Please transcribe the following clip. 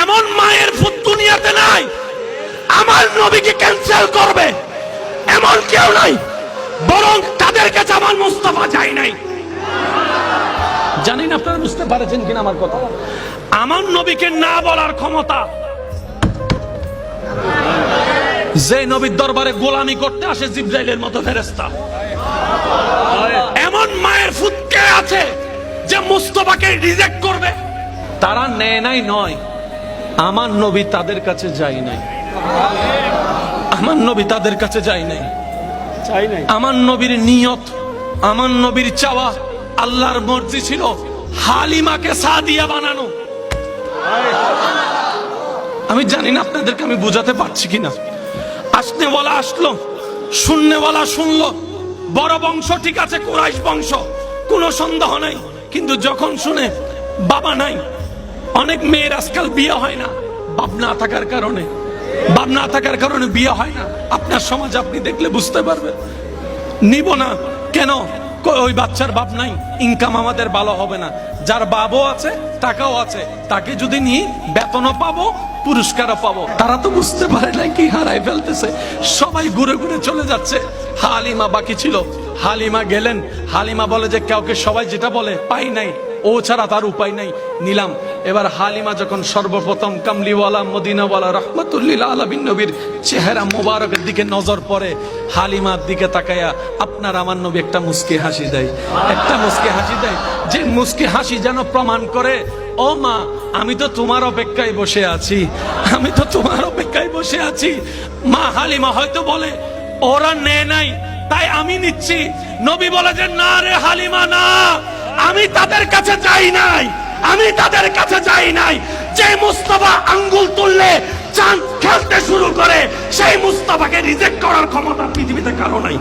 এমন মায়ের ফুট দুনিয়াতে নাই আমার নবীকে ক্যান্সেল করবে এমন কেউ নাই, বরং তাদের কাছে আমার মুস্তাফা যায় নাই। জানি না আপনারা বুঝতে পারছেন কিনা আমার কথা। আমার নবীকে না বলার ক্ষমতা যে নবীর দরবারে গোলামি করতে আসে জিবরাইলের মতো ফেরেশতা, এমন মায়ের ফুট কে আছে যে মুস্তাফাকে রিজেক্ট করবে? তারা নেয় নাই নয়, আমার নবী তাদের কাছে যায় নাই। আমার নবী তাদের কাছে যায় নাই। আমার নবীর নিয়ত, আমার নবীর চাওয়া, আল্লাহর মর্জি ছিল হালিমাকে সাদিয়া বানানো। আমি জানি না আপনাদেরকে আমি বোঝাতে পারছি কিনা। আসনেওয়ালা আসলো, শুননেওয়ালা শুনলো। বড় বংশ ঠিক আছে, কুরাইশ বংশ, কোনো সন্দেহ নাই। কিন্তু যখন শুনে বাবা নাই, অনেক মেয়ের আজকাল বিয়ে হয় না বাপ না থাকার কারণে, বাপ না থাকার কারণে বিয়ে হয় না। আপনার সমাজ আপনি দেখলে বুঝতে পারবেন। নিব না কেন? ওই বাচ্চার বাপ নাই, ইনকাম আমাদের ভালো হবে না। যার বাবও আছে, টাকাও আছে, তাকে যদি নিয়ে বেতনও পাবো, পুরস্কারও পাবো। তারা তো বুঝতে পারে না কি হারাই ফেলতেছে। সবাই ঘুরে ঘুরে চলে যাচ্ছে। হালিমা বাকি ছিল। হালিমা গেলেন। হালিমা বলে যে কাউকে সবাই যেটা বলে পাই নাই, ও ছাড়া তার উপায় নাই, নিলাম। এবার হালিমা যখন সর্বপ্রথম কামলিওয়ালা মদিনাওয়ালা রহমাতুল্লিল আলামিন নবীর চেহারা মোবারকের দিকে নজর পড়ে, হালিমার দিকে তাকায়া আপনার আমার নবী একটা মুস্কি হাসি দেয়, একটা মুস্কি হাসি দেয়, যে মুস্কি হাসি যেন প্রমাণ করে ও মা আমি তো তোমার অপেক্ষায় বসে আছি, আমি তো তোমার অপেক্ষায় বসে আছি। মা হালিমা হয়তো বলে ওরা নেয় নাই তাই আমি নিচ্ছি। নবী বলে যে না রে হালিমা না, আমি তাদের কাছে যাই নাই, আমি তাদের কাছে যাই নাই। যে মুস্তাফা আঙ্গুল তুললে চাঁদ খেলতে শুরু করে, সেই মুস্তাফাকে রিজেক্ট করার ক্ষমতা পৃথিবীতে কারো নাই।